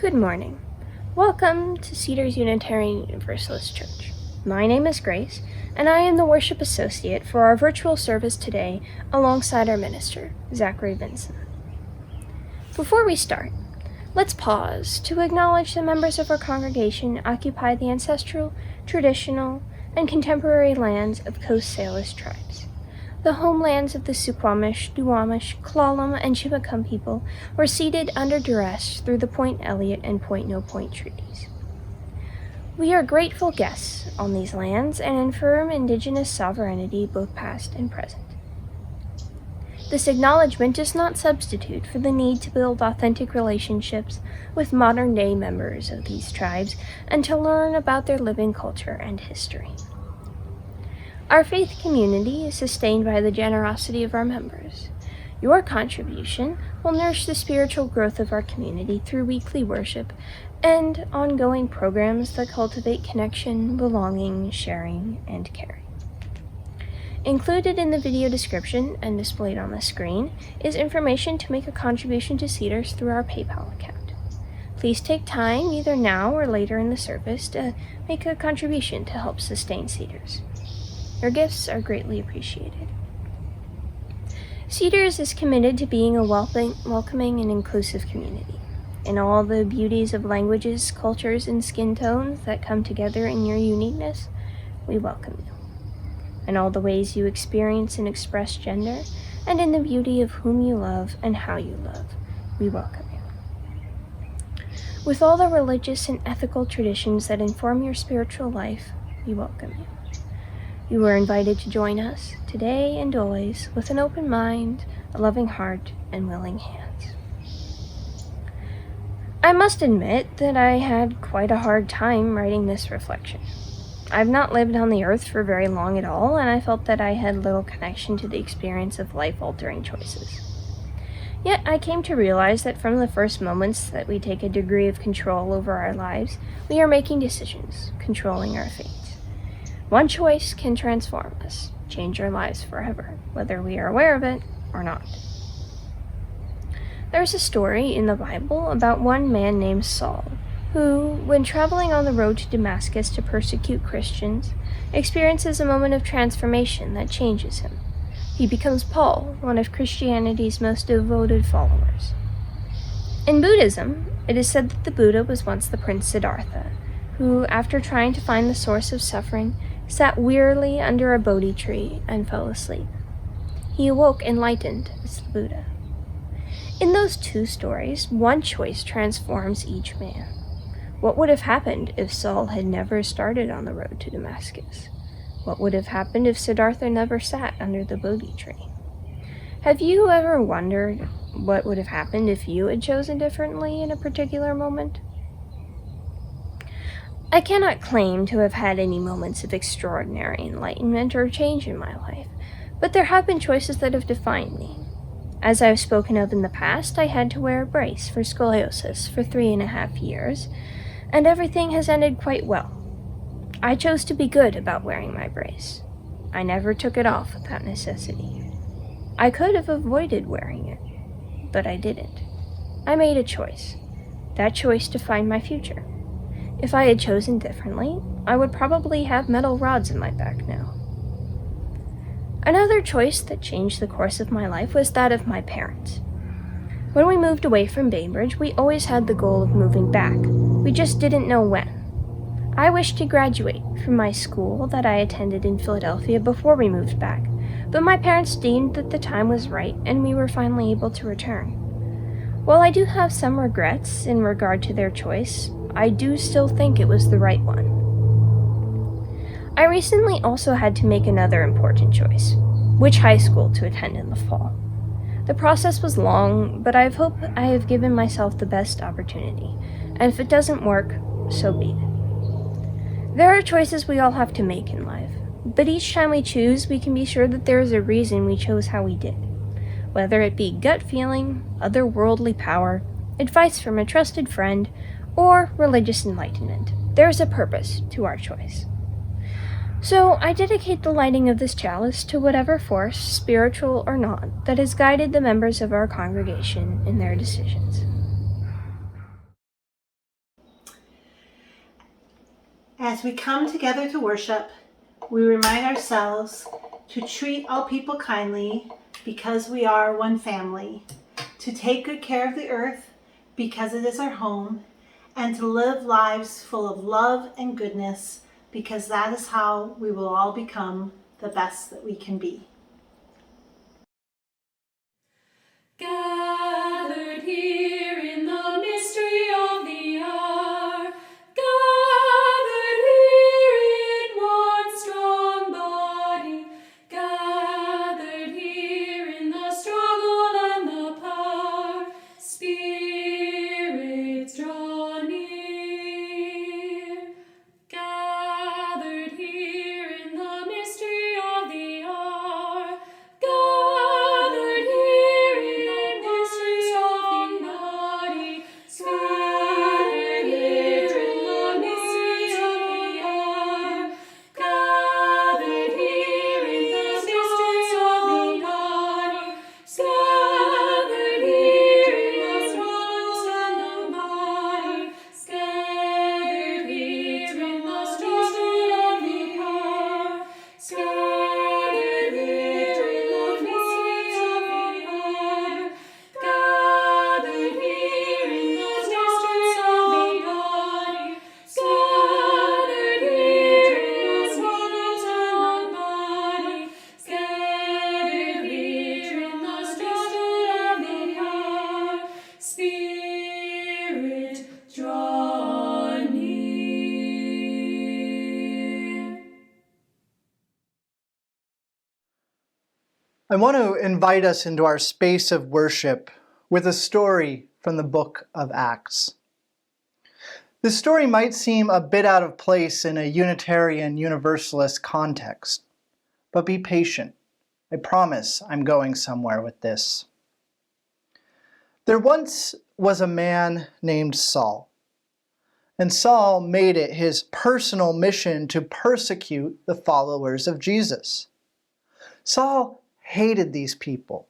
Good morning. Welcome to Cedars Unitarian Universalist Church. My name is Grace, and I am the worship associate for our virtual service today alongside our minister, Zachary Vinson. Before we start, let's pause to acknowledge the members of our congregation occupy the ancestral, traditional, and contemporary lands of Coast Salish tribes. The homelands of the Suquamish, Duwamish, Klallam, and Chimacum people were ceded under duress through the Point Elliott and Point No Point treaties. We are grateful guests on these lands and affirm Indigenous sovereignty both past and present. This acknowledgement does not substitute for the need to build authentic relationships with modern-day members of these tribes and to learn about their living culture and history. Our faith community is sustained by the generosity of our members. Your contribution will nourish the spiritual growth of our community through weekly worship and ongoing programs that cultivate connection, belonging, sharing, and caring. Included in the video description and displayed on the screen is information to make a contribution to Cedars through our PayPal account. Please take time, either now or later in the service, to make a contribution to help sustain Cedars. Your gifts are greatly appreciated. Cedars is committed to being a welcoming and inclusive community. In all the beauties of languages, cultures, and skin tones that come together in your uniqueness, we welcome you. In all the ways you experience and express gender, and in the beauty of whom you love and how you love, we welcome you. With all the religious and ethical traditions that inform your spiritual life, we welcome you. You are invited to join us today and always with an open mind, a loving heart, and willing hands. I must admit that I had quite a hard time writing this reflection. I've not lived on the earth for very long at all, and I felt that I had little connection to the experience of life-altering choices. Yet I came to realize that from the first moments that we take a degree of control over our lives, we are making decisions, controlling our fate. One choice can transform us, change our lives forever, whether we are aware of it or not. There's a story in the Bible about one man named Saul, who, when traveling on the road to Damascus to persecute Christians, experiences a moment of transformation that changes him. He becomes Paul, one of Christianity's most devoted followers. In Buddhism, it is said that the Buddha was once the Prince Siddhartha, who, after trying to find the source of suffering, sat wearily under a Bodhi tree and fell asleep. He awoke enlightened as the Buddha. In those two stories, one choice transforms each man. What would have happened if Saul had never started on the road to Damascus? What would have happened if Siddhartha never sat under the Bodhi tree? Have you ever wondered what would have happened if you had chosen differently in a particular moment? I cannot claim to have had any moments of extraordinary enlightenment or change in my life, but there have been choices that have defined me. As I've spoken of in the past, I had to wear a brace for scoliosis for 3.5 years, and everything has ended quite well. I chose to be good about wearing my brace. I never took it off without necessity. I could have avoided wearing it, but I didn't. I made a choice. That choice defined my future. If I had chosen differently, I would probably have metal rods in my back now. Another choice that changed the course of my life was that of my parents. When we moved away from Bainbridge, we always had the goal of moving back. We just didn't know when. I wished to graduate from my school that I attended in Philadelphia before we moved back, but my parents deemed that the time was right and we were finally able to return. While I do have some regrets in regard to their choice, I do still think it was the right one. I recently also had to make another important choice: which high school to attend in the fall. The process was long, but I hope I have given myself the best opportunity, and if it doesn't work, so be it. There are choices we all have to make in life, but each time we choose, we can be sure that there is a reason we chose how we did. Whether it be gut feeling, otherworldly power, advice from a trusted friend, or religious enlightenment, there is a purpose to our choice. So I dedicate the lighting of this chalice to whatever force, spiritual or not, that has guided the members of our congregation in their decisions. As we come together to worship, we remind ourselves to treat all people kindly because we are one family, to take good care of the earth because it is our home, and to live lives full of love and goodness because that is how we will all become the best that we can be. Gathered here in the mystery of the hour, gathered here in one strong body, gathered here in the struggle and the power, spirits draw near. Gathered here in the mystery of the hour, gathered here in one strong body, gathered here in the mystery of the hour, gathered here in the mystery of the body, gathered here in the struggles and the body, gathered here in the struggle of the power, gathered here in the mystery of the hour, gathered here in the mysteries of the body, gathered here in the struggles and the body, gathered here in the struggle of the power, Spirit, draw near. I want to invite us into our space of worship with a story from the book of Acts. This story might seem a bit out of place in a Unitarian Universalist context, but be patient. I promise I'm going somewhere with this. There once was a man named Saul, and Saul made it his personal mission to persecute the followers of Jesus. Saul hated these people,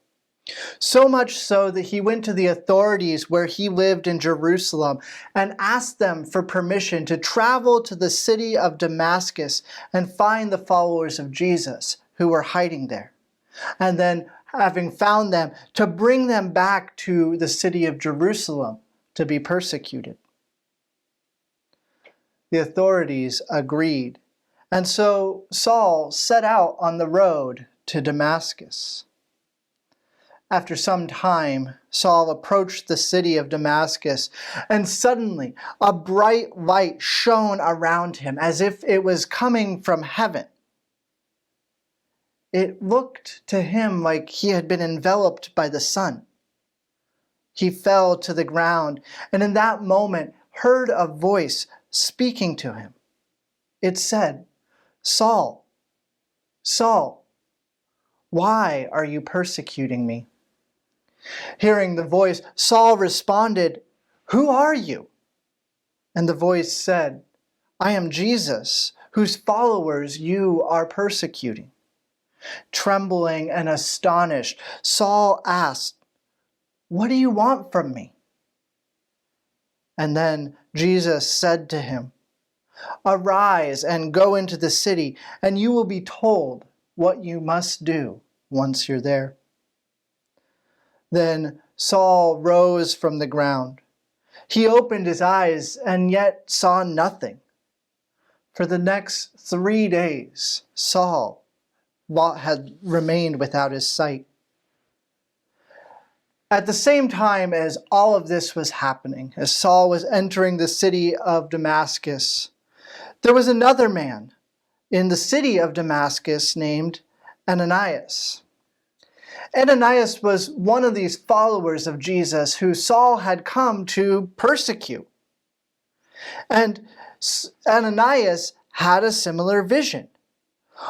so much so that he went to the authorities where he lived in Jerusalem and asked them for permission to travel to the city of Damascus and find the followers of Jesus who were hiding there. And then, having found them, to bring them back to the city of Jerusalem to be persecuted. The authorities agreed, and so Saul set out on the road to Damascus. After some time, Saul approached the city of Damascus, and suddenly a bright light shone around him as if it was coming from heaven. It looked to him like he had been enveloped by the sun. He fell to the ground, and in that moment heard a voice speaking to him. It said, "Saul, Saul, why are you persecuting me?" Hearing the voice, Saul responded, "Who are you?" And the voice said, "I am Jesus, whose followers you are persecuting." Trembling and astonished, Saul asked, "What do you want from me?" And then Jesus said to him, "Arise and go into the city, and you will be told what you must do once you're there." Then Saul rose from the ground. He opened his eyes and yet saw nothing. For the next 3 days, Saul had remained without his sight. At the same time as all of this was happening, as Saul was entering the city of Damascus, there was another man in the city of Damascus named Ananias. Ananias was one of these followers of Jesus who Saul had come to persecute. And Ananias had a similar vision.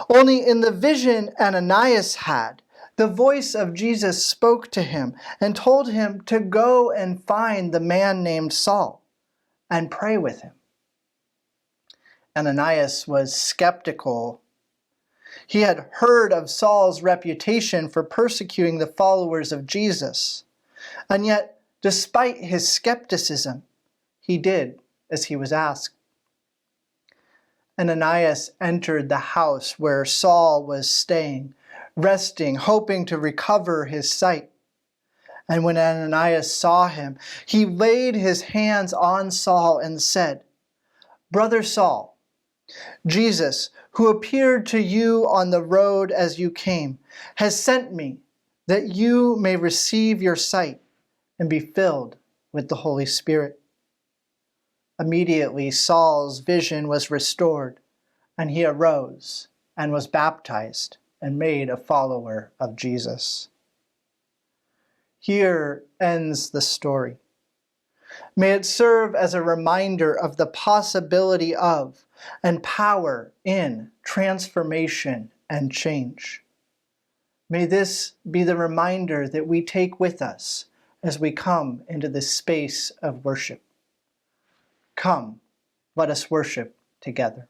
Only in the vision Ananias had, the voice of Jesus spoke to him and told him to go and find the man named Saul and pray with him. Ananias was skeptical. He had heard of Saul's reputation for persecuting the followers of Jesus, and yet, despite his skepticism, he did as he was asked. Ananias entered the house where Saul was staying, resting, hoping to recover his sight. And when Ananias saw him, he laid his hands on Saul and said, "Brother Saul, Jesus, who appeared to you on the road as you came, has sent me that you may receive your sight and be filled with the Holy Spirit." Immediately Saul's vision was restored, and he arose and was baptized and made a follower of Jesus. Here ends the story. May it serve as a reminder of the possibility of and power in transformation and change. May this be the reminder that we take with us as we come into this space of worship. Come, let us worship together.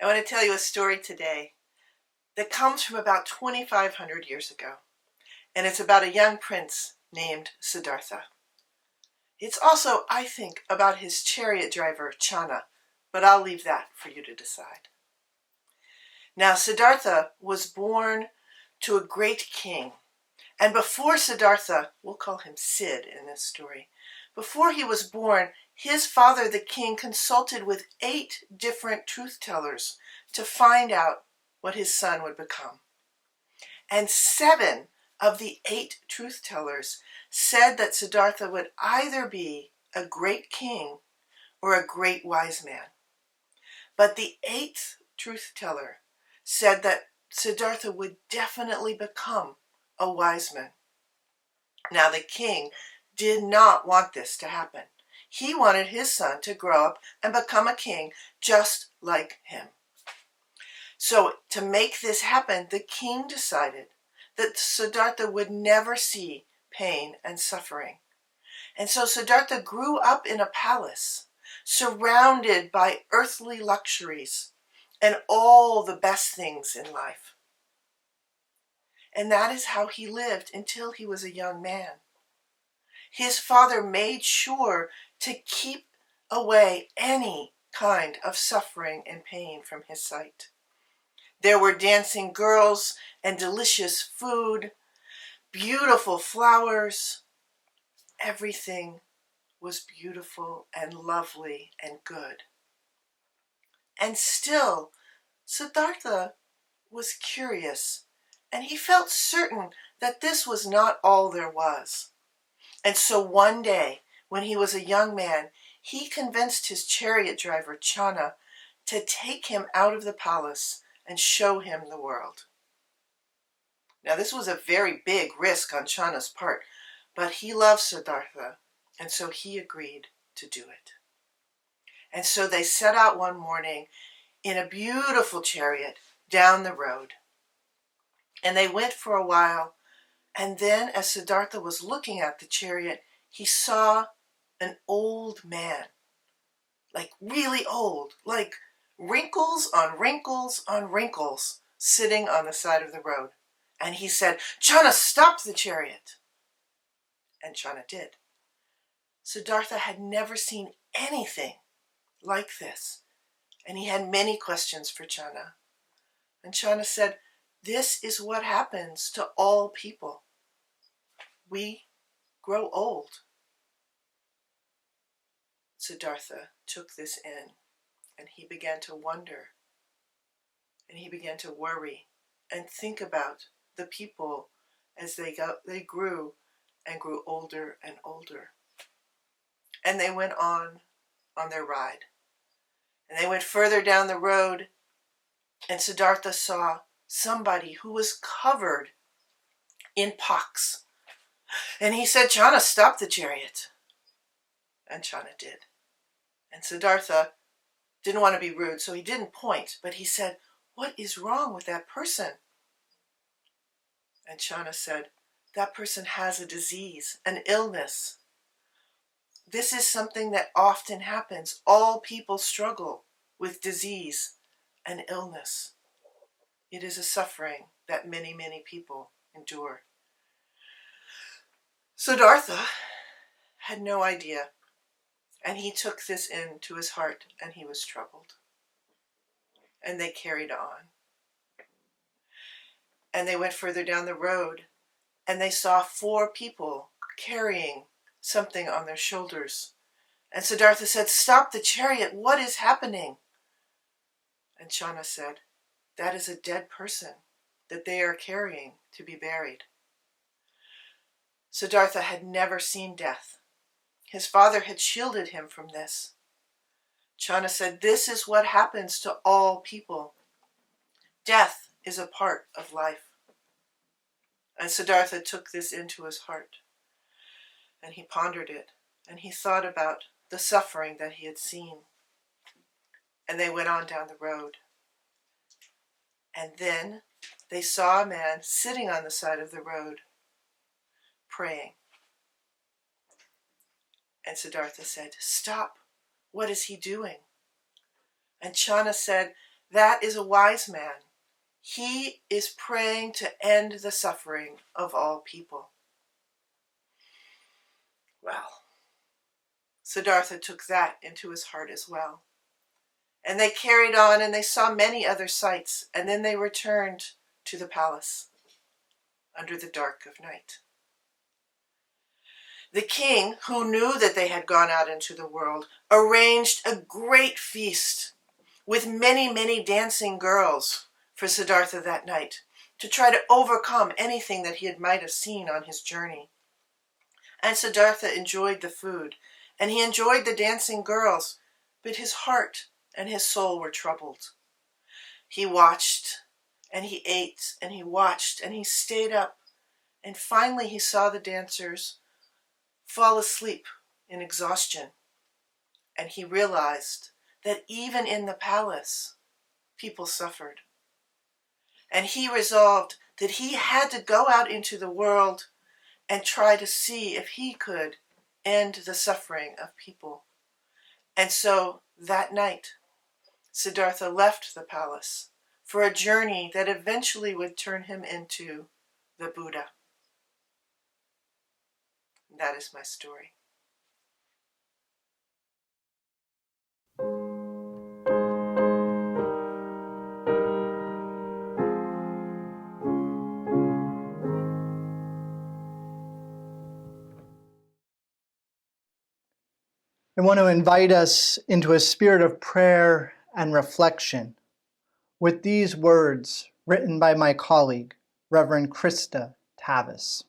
I want to tell you a story today that comes from about 2,500 years ago, and it's about a young prince named Siddhartha. It's also, I think, about his chariot driver, Channa, but I'll leave that for you to decide. Now, Siddhartha was born to a great king, and before Siddhartha, we'll call him Sid in this story, before he was born, his father, the king, consulted with 8 different truth-tellers to find out what his son would become. And 7 of the 8 truth-tellers said that Siddhartha would either be a great king or a great wise man. But the 8th truth-teller said that Siddhartha would definitely become a wise man. Now, the king did not want this to happen. He wanted his son to grow up and become a king just like him. So to make this happen, the king decided that Siddhartha would never see pain and suffering. And so Siddhartha grew up in a palace, surrounded by earthly luxuries and all the best things in life. And that is how he lived until he was a young man. His father made sure to keep away any kind of suffering and pain from his sight. There were dancing girls and delicious food, beautiful flowers. Everything was beautiful and lovely and good. And still, Siddhartha was curious, and he felt certain that this was not all there was. And so one day, when he was a young man, he convinced his chariot driver, Channa, to take him out of the palace and show him the world. Now, this was a very big risk on Channa's part, but he loved Siddhartha, and so he agreed to do it. And so they set out one morning in a beautiful chariot down the road. And they went for a while, and then as Siddhartha was looking at the chariot, he saw an old man, like really old, like wrinkles on wrinkles on wrinkles, sitting on the side of the road. And he said, "Channa, stop the chariot." And Channa did. Siddhartha had never seen anything like this, and he had many questions for Channa. And Channa said, This is what happens to all people. We grow old. Siddhartha took this in, and he began to wonder, and he began to worry and think about the people as they grew and grew older and older. And they went on their ride. And they went further down the road, and Siddhartha saw somebody who was covered in pox. And he said, "Channa, stop the chariot." And Channa did. And Siddhartha didn't want to be rude, so he didn't point, but he said, "What is wrong with that person?" And Channa said, "That person has a disease, an illness. This is something that often happens. All people struggle with disease and illness. It is a suffering that many, many people endure." Siddhartha had no idea, and he took this into his heart, and he was troubled. And they carried on. And they went further down the road, and they saw 4 people carrying something on their shoulders. And Siddhartha said, "Stop the chariot, what is happening?" And Channa said, "That is a dead person that they are carrying to be buried." Siddhartha had never seen death. His father had shielded him from this. Channa said, "This is what happens to all people. Death is a part of life." And Siddhartha took this into his heart, and he pondered it, and he thought about the suffering that he had seen. And they went on down the road. And then they saw a man sitting on the side of the road, praying. And Siddhartha said, "Stop, what is he doing?" And Channa said, "That is a wise man. He is praying to end the suffering of all people." Well, Siddhartha took that into his heart as well. And they carried on, and they saw many other sights, and then they returned to the palace under the dark of night. The king, who knew that they had gone out into the world, arranged a great feast with many, many dancing girls for Siddhartha that night, to try to overcome anything that he might have seen on his journey. And Siddhartha enjoyed the food, and he enjoyed the dancing girls, but his heart and his soul were troubled. He watched, and he ate, and he watched, and he stayed up, and finally he saw the dancers fall asleep in exhaustion. And he realized that even in the palace, people suffered. And he resolved that he had to go out into the world and try to see if he could end the suffering of people. And so that night, Siddhartha left the palace for a journey that eventually would turn him into the Buddha. That is my story. I want to invite us into a spirit of prayer and reflection with these words written by my colleague, Reverend Krista Tavis.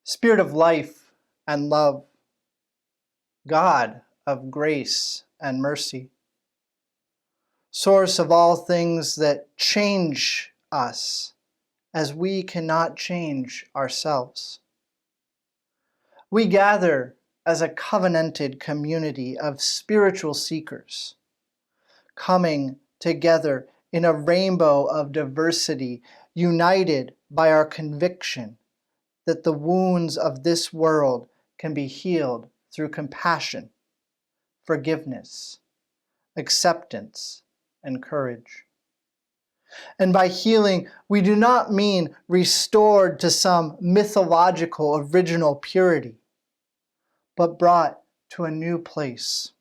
Spirit of life and love, God of grace and mercy, source of all things that change us as we cannot change ourselves. We gather as a covenanted community of spiritual seekers, coming together in a rainbow of diversity, united by our conviction that the wounds of this world can be healed through compassion, forgiveness, acceptance, and courage. And by healing, we do not mean restored to some mythological original purity, but brought to a new place,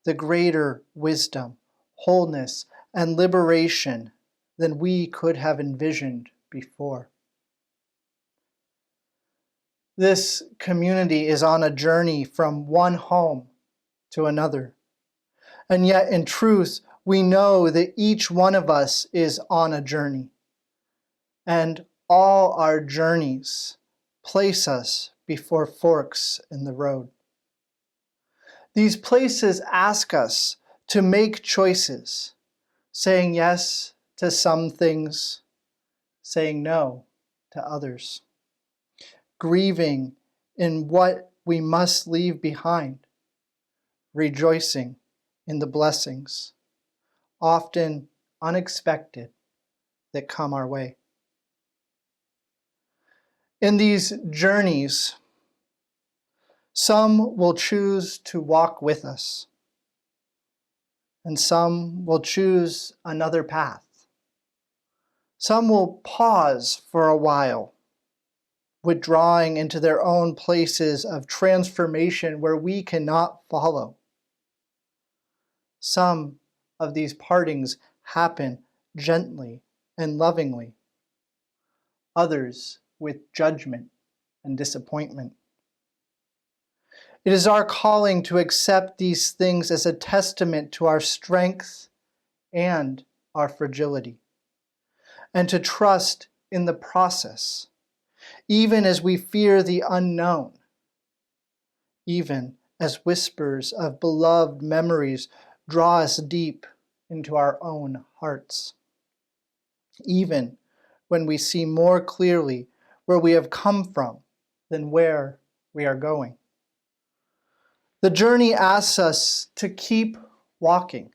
the greater wisdom, wholeness, and liberation than we could have envisioned before. This community is on a journey from one home to another. And yet, in truth, we know that each one of us is on a journey. And all our journeys place us before forks in the road. These places ask us to make choices, saying yes to some things, saying no to others, grieving in what we must leave behind, rejoicing in the blessings, often unexpected, that come our way. In these journeys, some will choose to walk with us, and some will choose another path. Some will pause for a while, withdrawing into their own places of transformation where we cannot follow. Some of these partings happen gently and lovingly, others with judgment and disappointment. It is our calling to accept these things as a testament to our strength and our fragility, and to trust in the process, even as we fear the unknown, even as whispers of beloved memories draw us deep into our own hearts, even when we see more clearly where we have come from than where we are going. The journey asks us to keep walking.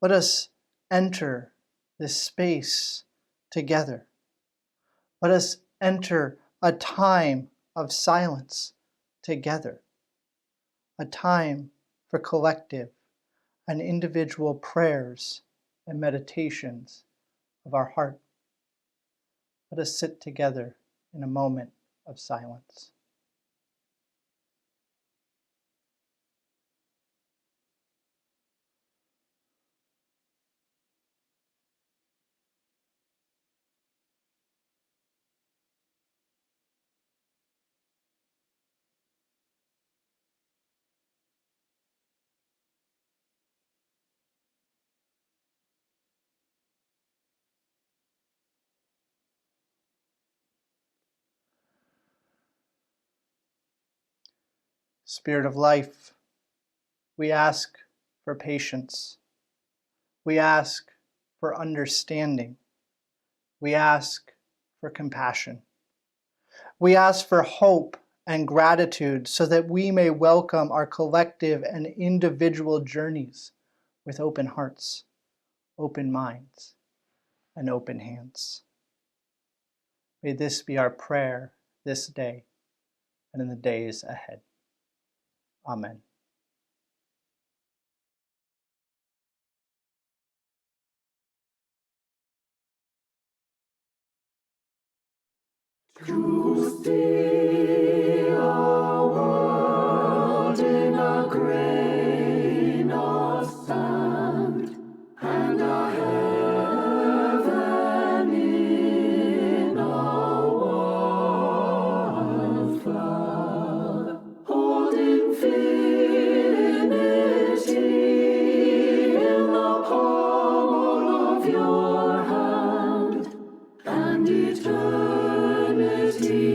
Let us enter this space together. Let us enter a time of silence together, a time for collective and individual prayers and meditations of our heart. Let us sit together in a moment of silence. Spirit of life, we ask for patience. We ask for understanding. We ask for compassion. We ask for hope and gratitude so that we may welcome our collective and individual journeys with open hearts, open minds, and open hands. May this be our prayer this day and in the days ahead. Amen. To see our world in a grain of sand, and a heaven in a wildflower, hold infinity in the palm of your hand, and eternity in an hour.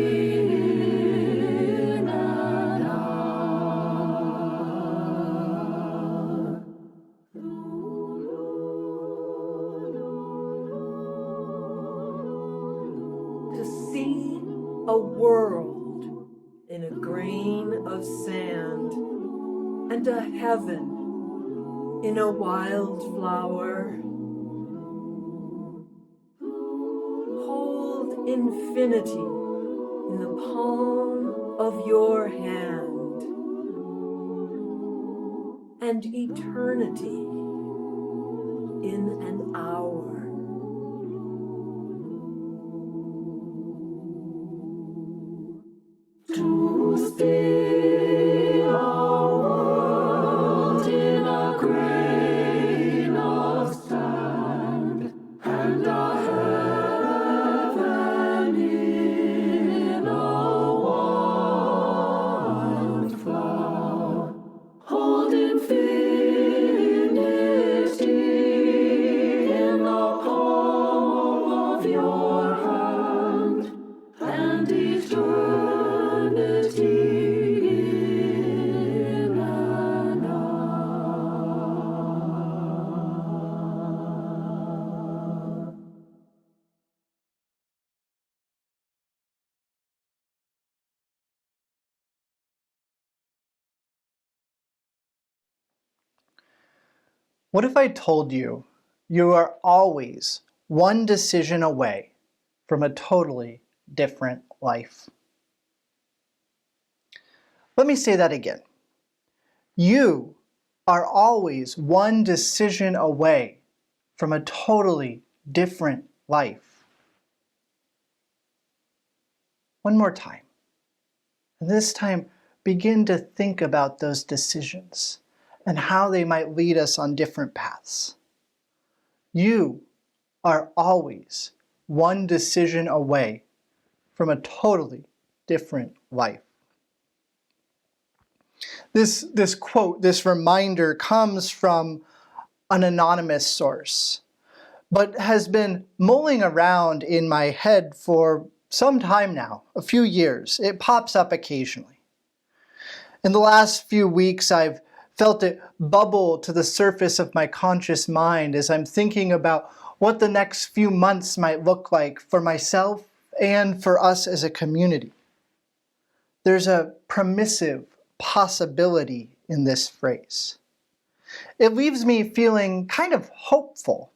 To see a world in a grain of sand, and a heaven in a wildflower. Hold infinity in the palm of your hand, and eternity in an hour. To see our world in a grain of What if I told you you are always one decision away from a totally different life? Let me say that again. You are always one decision away from a totally different life. One more time. And this time, begin to think about those decisions and how they might lead us on different paths. You are always one decision away from a totally different life. This quote, this reminder comes from an anonymous source, but has been mulling around in my head for some time now, a few years. It pops up occasionally. In the last few weeks, I've felt it bubble to the surface of my conscious mind as I'm thinking about what the next few months might look like for myself and for us as a community. There's a permissive possibility in this phrase. It leaves me feeling kind of hopeful,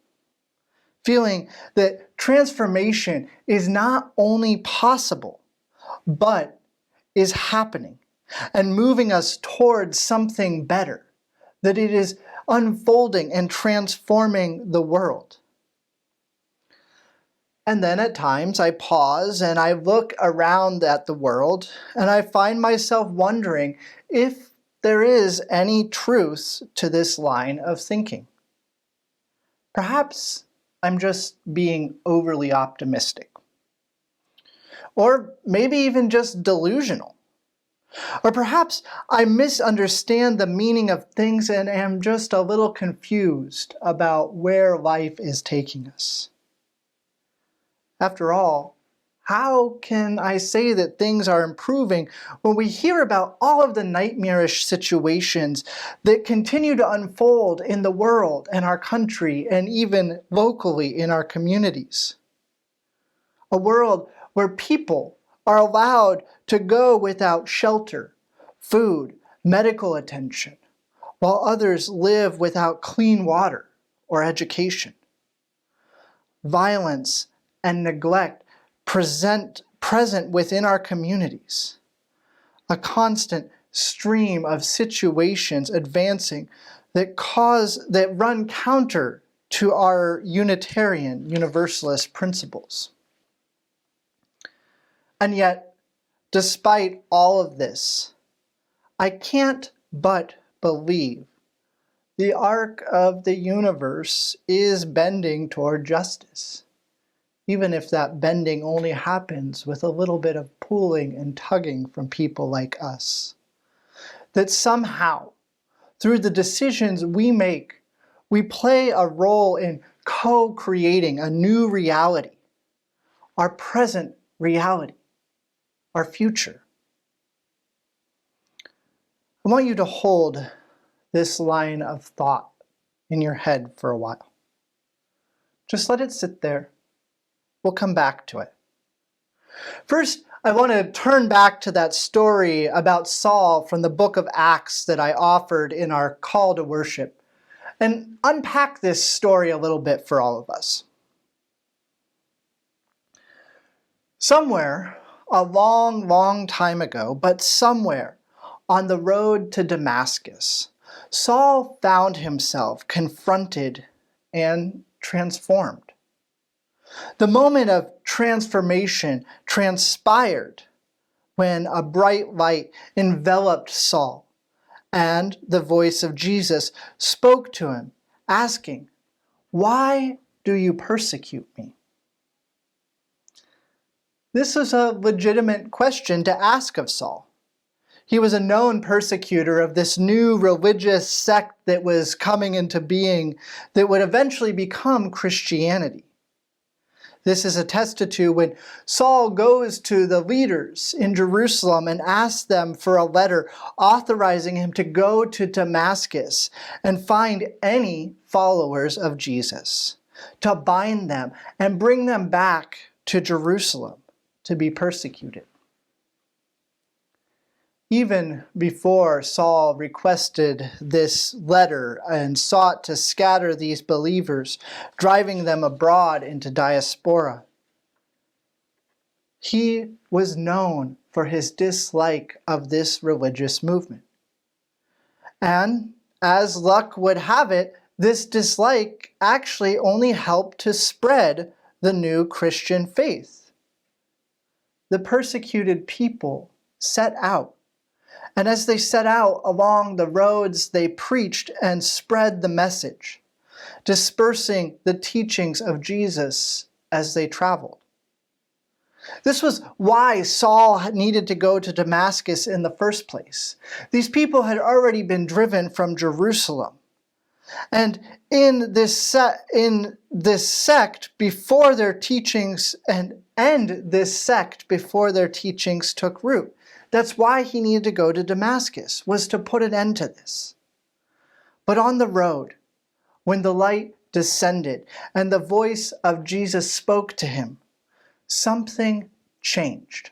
feeling that transformation is not only possible, but is happening and moving us towards something better, that it is unfolding and transforming the world. And then at times I pause and I look around at the world and I find myself wondering if there is any truth to this line of thinking. Perhaps I'm just being overly optimistic. Or maybe even just delusional. Or perhaps I misunderstand the meaning of things and am just a little confused about where life is taking us. After all, how can I say that things are improving when we hear about all of the nightmarish situations that continue to unfold in the world and our country and even locally in our communities? A world where people are allowed to go without shelter, food, medical attention, while others live without clean water or education. Violence and neglect present within our communities. A constant stream of situations advancing that run counter to our Unitarian Universalist principles. And yet, despite all of this, I can't but believe the arc of the universe is bending toward justice, even if that bending only happens with a little bit of pulling and tugging from people like us. That somehow, through the decisions we make, we play a role in co-creating a new reality, our present reality, our future. I want you to hold this line of thought in your head for a while. Just let it sit there. We'll come back to it. First, I want to turn back to that story about Saul from the book of Acts that I offered in our call to worship and unpack this story a little bit for all of us. Somewhere, a long, long time ago, but somewhere on the road to Damascus, Saul found himself confronted and transformed. The moment of transformation transpired when a bright light enveloped Saul, and the voice of Jesus spoke to him, asking, "Why do you persecute me?" This was a legitimate question to ask of Saul. He was a known persecutor of this new religious sect that was coming into being that would eventually become Christianity. This is attested to when Saul goes to the leaders in Jerusalem and asks them for a letter authorizing him to go to Damascus and find any followers of Jesus, to bind them and bring them back to Jerusalem to be persecuted. Even before Saul requested this letter and sought to scatter these believers, driving them abroad into diaspora, he was known for his dislike of this religious movement. And as luck would have it, this dislike actually only helped to spread the new Christian faith. The persecuted people set out, and as they set out along the roads, they preached and spread the message, dispersing the teachings of Jesus as they traveled. This was why Saul needed to go to Damascus in the first place. These people had already been driven from Jerusalem. And in this sect, before their teachings, and end this sect before their teachings took root. That's why he needed to go to Damascus, was to put an end to this. But on the road, when the light descended and the voice of Jesus spoke to him, something changed.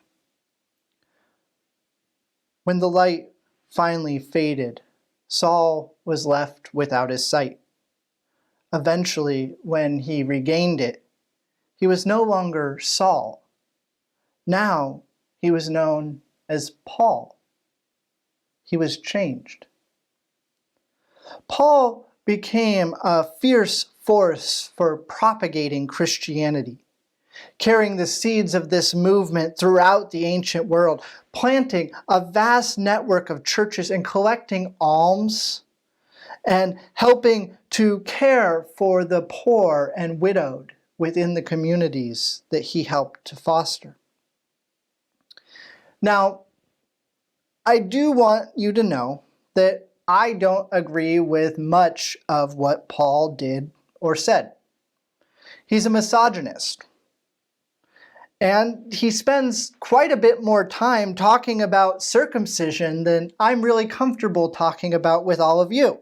When the light finally faded, Saul was left without his sight. Eventually, when he regained it, he was no longer Saul. Now he was known as Paul. He was changed. Paul became a fierce force for propagating Christianity, carrying the seeds of this movement throughout the ancient world, planting a vast network of churches and collecting alms and helping to care for the poor and widowed within the communities that he helped to foster. Now, I do want you to know that I don't agree with much of what Paul did or said. He's a misogynist. And he spends quite a bit more time talking about circumcision than I'm really comfortable talking about with all of you.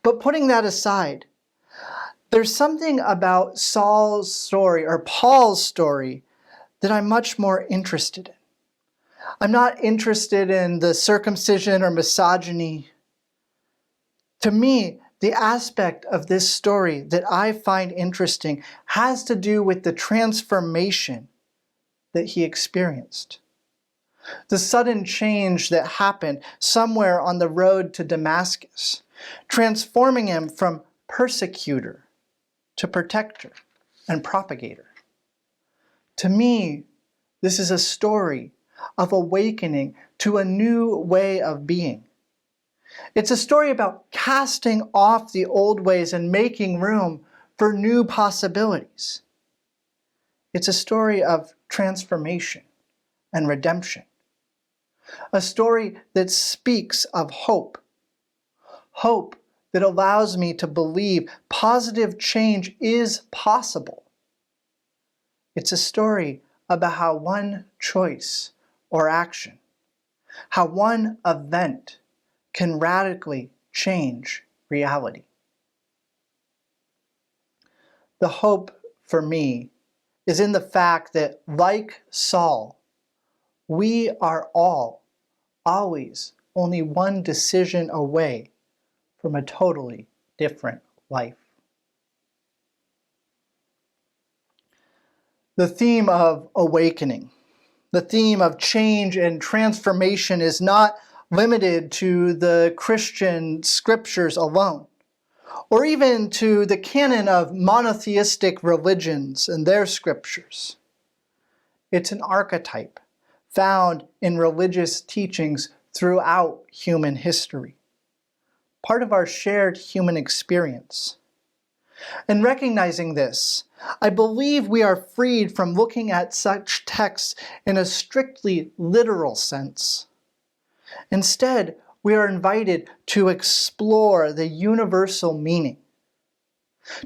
But putting that aside, there's something about Saul's story, or Paul's story, that I'm much more interested in. I'm not interested in the circumcision or misogyny. To me, the aspect of this story that I find interesting has to do with the transformation that he experienced. The sudden change that happened somewhere on the road to Damascus, transforming him from persecutor to protector and propagator. To me, this is a story of awakening to a new way of being. It's a story about casting off the old ways and making room for new possibilities. It's a story of transformation and redemption. A story that speaks of hope. Hope that allows me to believe positive change is possible. It's a story about how one choice or action, how one event can radically change reality. The hope for me is in the fact that, like Saul, we are all always only one decision away from a totally different life. The theme of awakening, the theme of change and transformation is not limited to the Christian scriptures alone, or even to the canon of monotheistic religions and their scriptures. It's an archetype found in religious teachings throughout human history, part of our shared human experience. In recognizing this, I believe we are freed from looking at such texts in a strictly literal sense. Instead, we are invited to explore the universal meaning,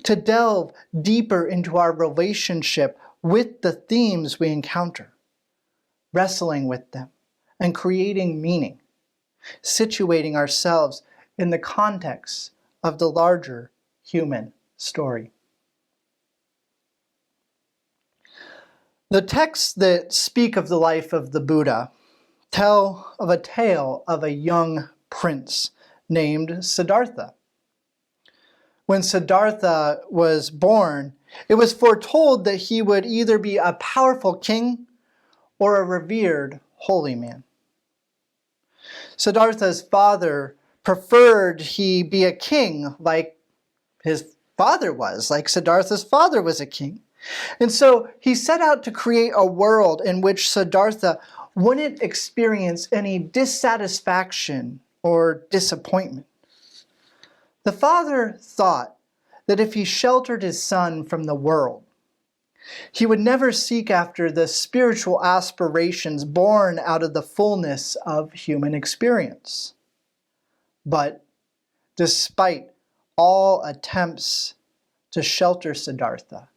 to delve deeper into our relationship with the themes we encounter, wrestling with them and creating meaning, situating ourselves in the context of the larger human story. The texts that speak of the life of the Buddha tell of a tale of a young prince named Siddhartha. When Siddhartha was born, it was foretold that he would either be a powerful king or a revered holy man. Siddhartha's father preferred he be a king like his father was, like Siddhartha's father was a king. And so he set out to create a world in which Siddhartha wouldn't experience any dissatisfaction or disappointment. The father thought that if he sheltered his son from the world, he would never seek after the spiritual aspirations born out of the fullness of human experience. But despite all attempts to shelter Siddhartha,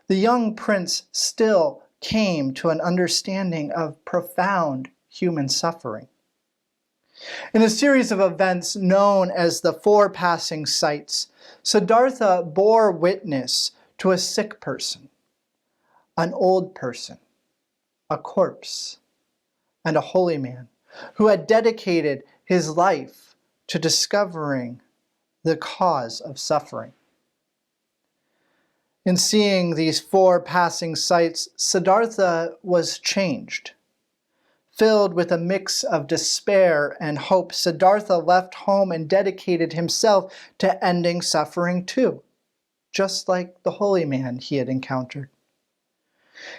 the young prince still came to an understanding of profound human suffering. In a series of events known as the Four Passing Sights, Siddhartha bore witness to a sick person, an old person, a corpse, and a holy man who had dedicated his life to discovering the cause of suffering. In seeing these four passing sights, Siddhartha was changed. Filled with a mix of despair and hope, Siddhartha left home and dedicated himself to ending suffering too, just like the holy man he had encountered.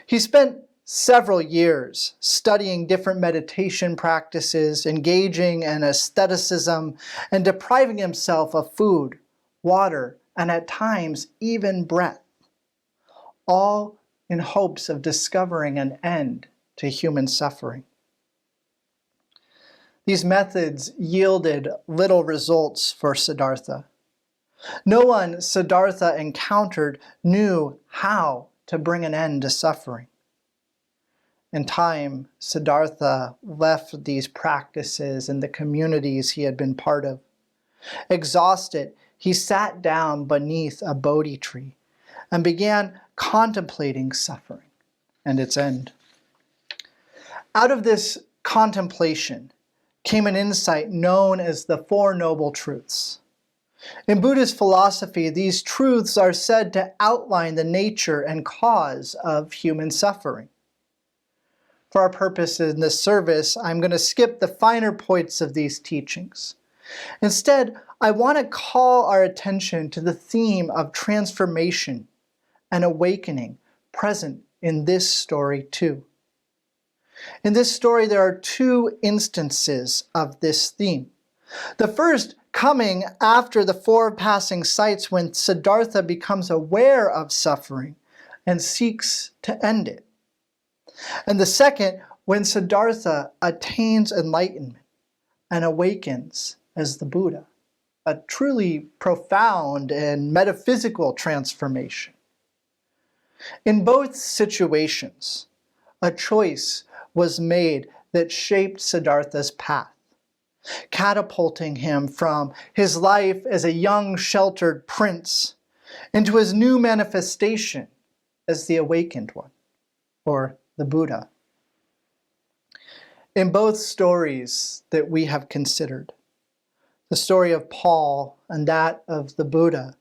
He spent several years studying different meditation practices, engaging in asceticism, and depriving himself of food, water, and at times even breath, all in hopes of discovering an end to human suffering. These methods yielded little results for Siddhartha. No one Siddhartha encountered knew how to bring an end to suffering. In time, Siddhartha left these practices and the communities he had been part of. Exhausted, he sat down beneath a Bodhi tree and began contemplating suffering and its end. Out of this contemplation came an insight known as the Four Noble Truths. In Buddhist philosophy, these truths are said to outline the nature and cause of human suffering. For our purpose in this service, I'm going to skip the finer points of these teachings. Instead, I want to call our attention to the theme of transformation and awakening present in this story too. In this story, there are two instances of this theme. The first coming after the four passing sights when Siddhartha becomes aware of suffering and seeks to end it. And the second, when Siddhartha attains enlightenment and awakens as the Buddha, a truly profound and metaphysical transformation. In both situations, a choice was made that shaped Siddhartha's path, catapulting him from his life as a young sheltered prince into his new manifestation as the awakened one, or the Buddha. In both stories that we have considered, the story of Paul and that of the Buddha,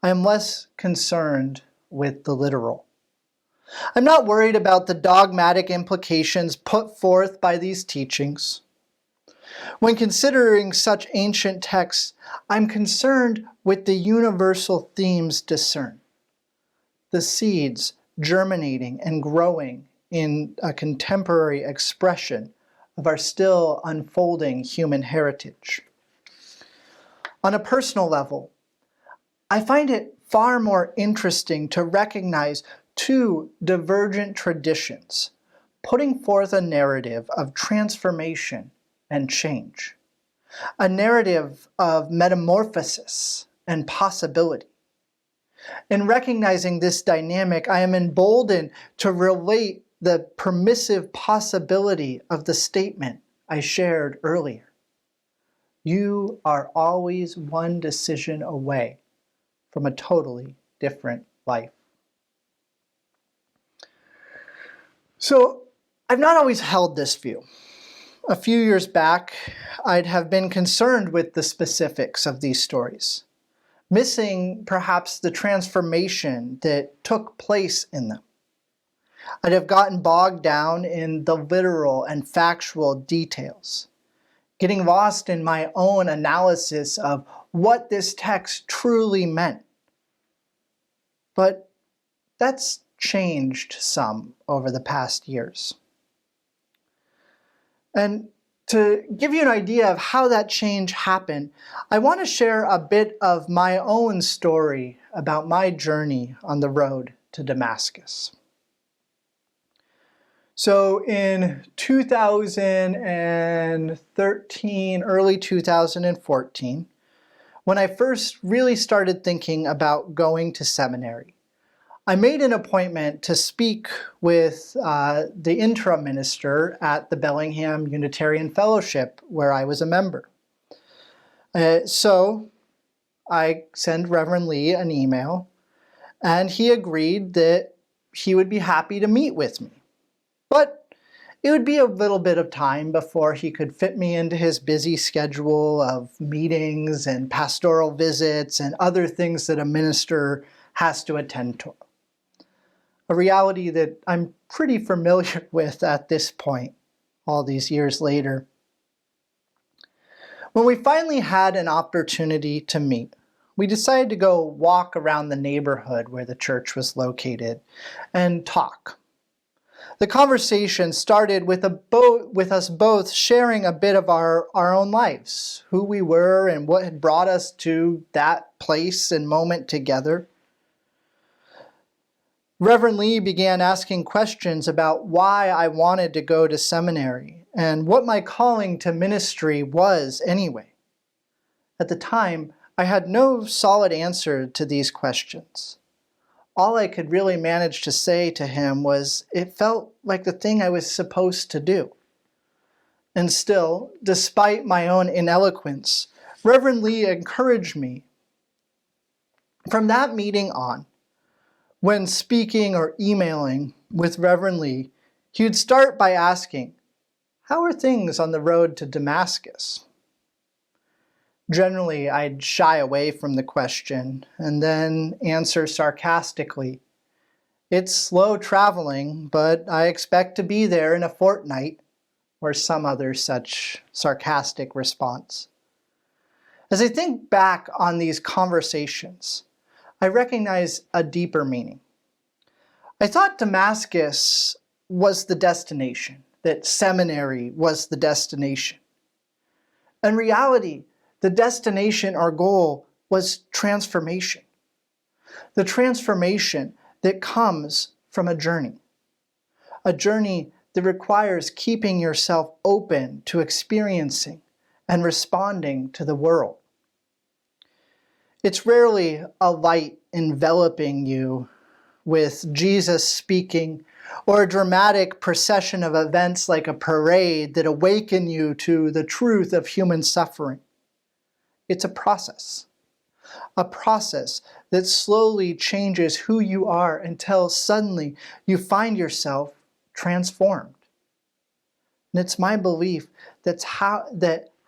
I am less concerned with the literal. I'm not worried about the dogmatic implications put forth by these teachings. When considering such ancient texts, I'm concerned with the universal themes discerned, the seeds germinating and growing in a contemporary expression of our still unfolding human heritage. On a personal level, I find it far more interesting to recognize two divergent traditions putting forth a narrative of transformation and change, a narrative of metamorphosis and possibility. In recognizing this dynamic, I am emboldened to relate the permissive possibility of the statement I shared earlier. You are always one decision away from a totally different life. So, I've not always held this view. A few years back, I'd have been concerned with the specifics of these stories, missing perhaps the transformation that took place in them. I'd have gotten bogged down in the literal and factual details, getting lost in my own analysis of what this text truly meant. But that's changed some over the past years. And to give you an idea of how that change happened, I want to share a bit of my own story about my journey on the road to Damascus. So in 2013, early 2014, when I first really started thinking about going to seminary, I made an appointment to speak with the interim minister at the Bellingham Unitarian Fellowship, where I was a member. So I sent Reverend Lee an email, and he agreed that he would be happy to meet with me. But it would be a little bit of time before he could fit me into his busy schedule of meetings and pastoral visits and other things that a minister has to attend to. A reality that I'm pretty familiar with at this point, all these years later. When we finally had an opportunity to meet, we decided to go walk around the neighborhood where the church was located and talk. The conversation started with us both sharing a bit of our own lives, who we were and what had brought us to that place and moment together. Reverend Lee began asking questions about why I wanted to go to seminary and what my calling to ministry was anyway. At the time, I had no solid answer to these questions. All I could really manage to say to him was it felt like the thing I was supposed to do. And still, despite my own ineloquence, Reverend Lee encouraged me. From that meeting on, when speaking or emailing with Reverend Lee, he would start by asking, "How are things on the road to Damascus?" Generally, I'd shy away from the question and then answer sarcastically, "It's slow traveling, but I expect to be there in a fortnight," or some other such sarcastic response. As I think back on these conversations, I recognize a deeper meaning. I thought Damascus was the destination, that seminary was the destination. In reality, the destination or goal was transformation. The transformation that comes from a journey that requires keeping yourself open to experiencing and responding to the world. It's rarely a light enveloping you with Jesus speaking or a dramatic procession of events like a parade that awaken you to the truth of human suffering. It's a process that slowly changes who you are until suddenly you find yourself transformed. And it's my belief that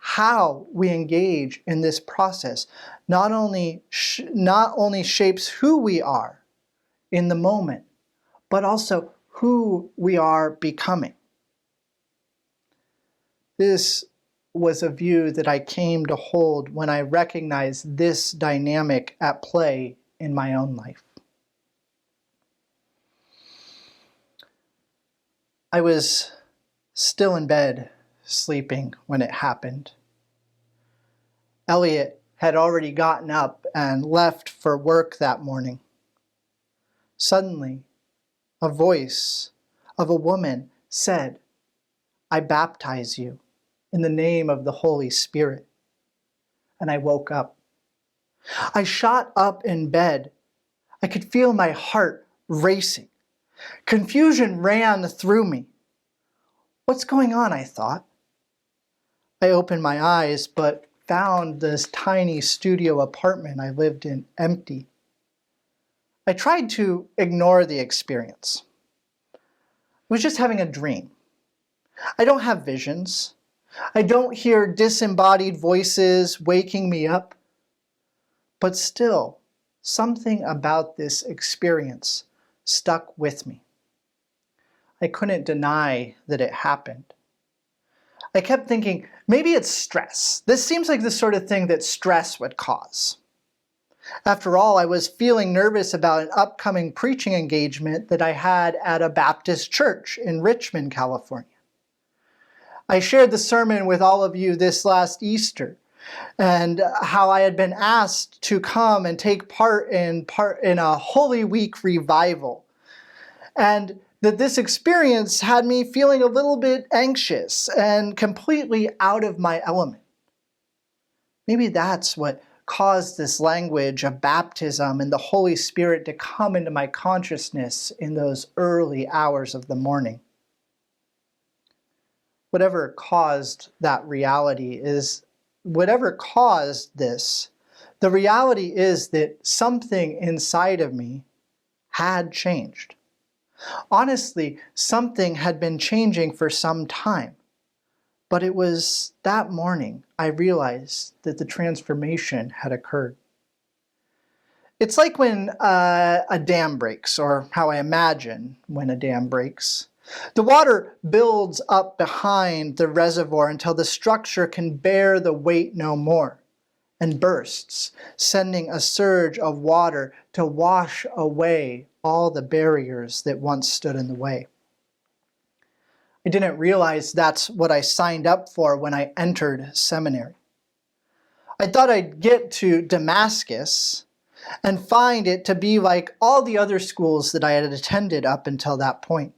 how we engage in this process not only shapes who we are in the moment, but also who we are becoming. This was a view that I came to hold when I recognized this dynamic at play in my own life. I was still in bed, sleeping when it happened. Elliot had already gotten up and left for work that morning. Suddenly, a voice of a woman said, "I baptize you in the name of the Holy Spirit." And I woke up. I shot up in bed. I could feel my heart racing. Confusion ran through me. What's going on, I thought. I opened my eyes, but found this tiny studio apartment I lived in empty. I tried to ignore the experience. I was just having a dream, I don't have visions. I don't hear disembodied voices waking me up. But still, something about this experience stuck with me. I couldn't deny that it happened. I kept thinking, maybe it's stress. This seems like the sort of thing that stress would cause. After all, I was feeling nervous about an upcoming preaching engagement that I had at a Baptist church in Richmond, California. I shared the sermon with all of you this last Easter, and how I had been asked to come and take part in a Holy Week revival. And that this experience had me feeling a little bit anxious and completely out of my element. Maybe that's what caused this language of baptism and the Holy Spirit to come into my consciousness in those early hours of the morning. Whatever caused that reality is, whatever caused this, the reality is that something inside of me had changed. Honestly, something had been changing for some time, but it was that morning I realized that the transformation had occurred. It's like when a dam breaks, or how I imagine when a dam breaks. The water builds up behind the reservoir until the structure can bear the weight no more, and bursts, sending a surge of water to wash away all the barriers that once stood in the way. I didn't realize that's what I signed up for when I entered seminary. I thought I'd get to Damascus and find it to be like all the other schools that I had attended up until that point.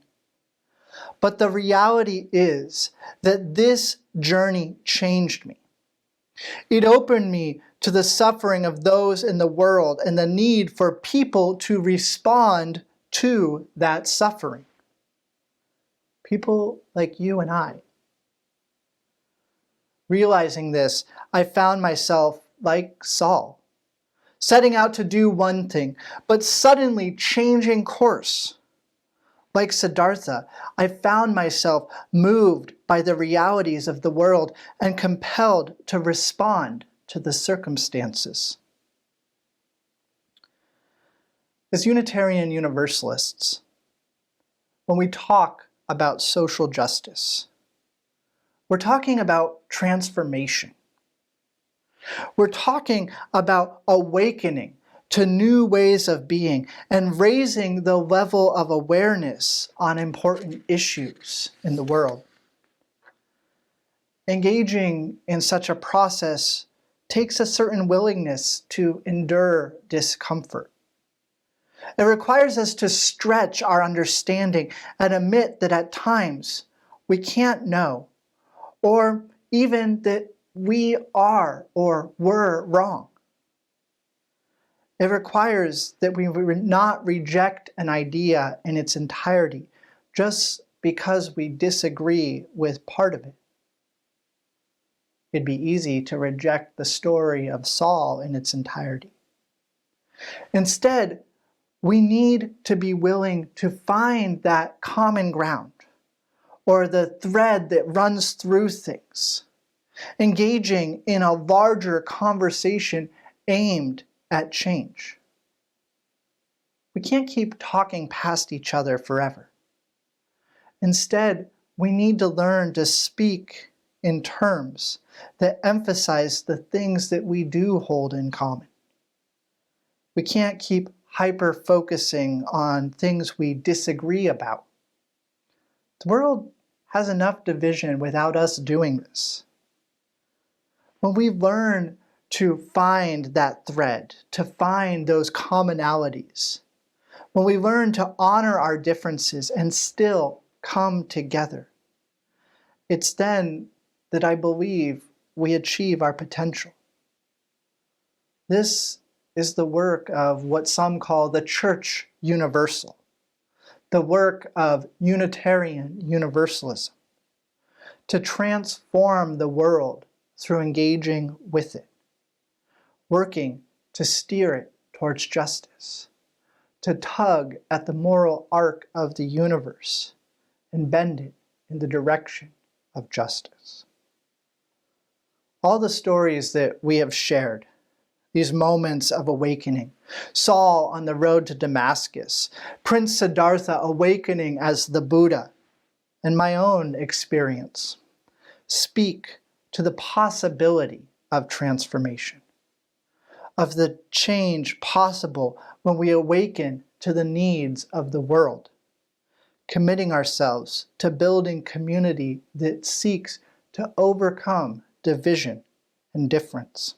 But the reality is that this journey changed me. It opened me to the suffering of those in the world and the need for people to respond to that suffering. People like you and I. Realizing this, I found myself like Saul, setting out to do one thing, but suddenly changing course. Like Siddhartha, I found myself moved by the realities of the world and compelled to respond to the circumstances. As Unitarian Universalists, when we talk about social justice, we're talking about transformation. We're talking about awakening to new ways of being and raising the level of awareness on important issues in the world. Engaging in such a process takes a certain willingness to endure discomfort. It requires us to stretch our understanding and admit that at times we can't know, or even that we are or were wrong. It requires that we not reject an idea in its entirety just because we disagree with part of it. It'd be easy to reject the story of Saul in its entirety. Instead, we need to be willing to find that common ground, or the thread that runs through things, engaging in a larger conversation aimed at change. We can't keep talking past each other forever. Instead, we need to learn to speak in terms that emphasize the things that we do hold in common. We can't keep hyper-focusing on things we disagree about. The world has enough division without us doing this. When we learn to find that thread, to find those commonalities, when we learn to honor our differences and still come together, it's then that I believe we achieve our potential. This is the work of what some call the Church Universal, the work of Unitarian Universalism, to transform the world through engaging with it, working to steer it towards justice, to tug at the moral arc of the universe and bend it in the direction of justice. All the stories that we have shared, these moments of awakening, Saul on the road to Damascus, Prince Siddhartha awakening as the Buddha, and my own experience, speak to the possibility of transformation, of the change possible when we awaken to the needs of the world, committing ourselves to building community that seeks to overcome division and difference.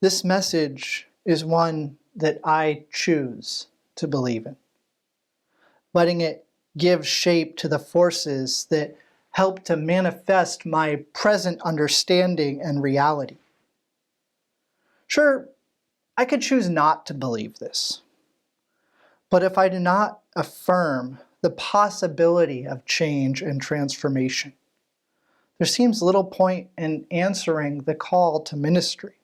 This message is one that I choose to believe in, letting it give shape to the forces that help to manifest my present understanding and reality. Sure, I could choose not to believe this, but if I do not affirm the possibility of change and transformation, there seems little point in answering the call to ministry.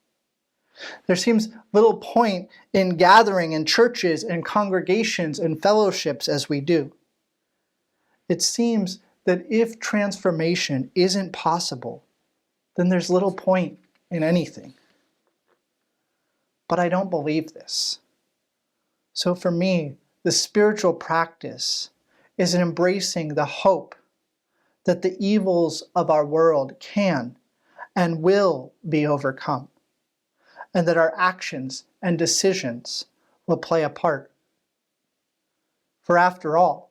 There seems little point in gathering in churches and congregations and fellowships as we do. It seems that if transformation isn't possible, then there's little point in anything. But I don't believe this. So for me, the spiritual practice is embracing the hope that the evils of our world can and will be overcome, and that our actions and decisions will play a part. For after all,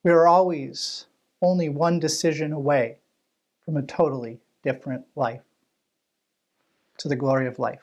we are always only one decision away from a totally different life. To the glory of life.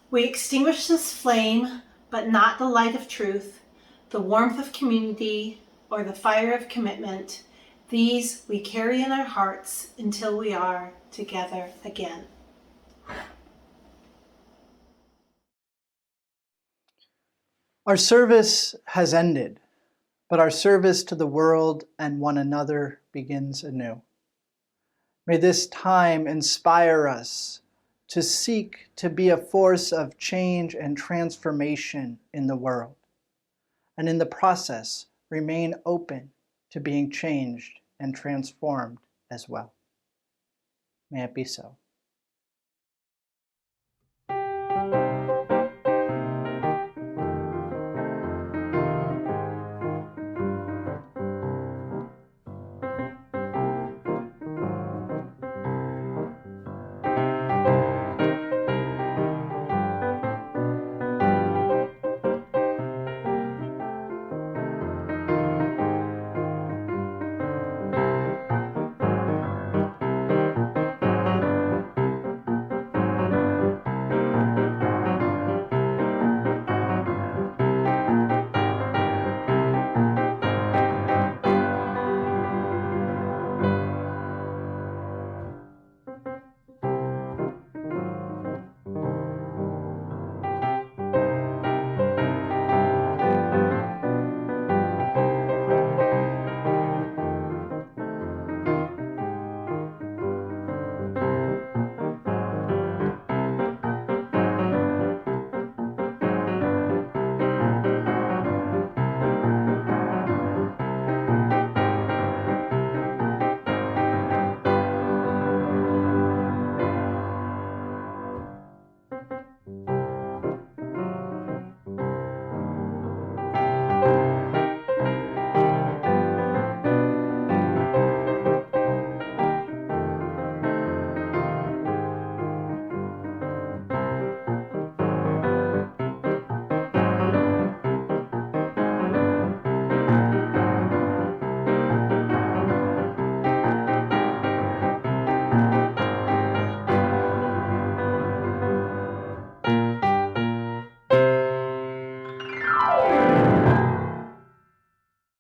We extinguish this flame, but not the light of truth, the warmth of community, or the fire of commitment. These we carry in our hearts until we are together again. Our service has ended, but our service to the world and one another begins anew. May this time inspire us to seek to be a force of change and transformation in the world, and in the process remain open to being changed and transformed as well. May it be so.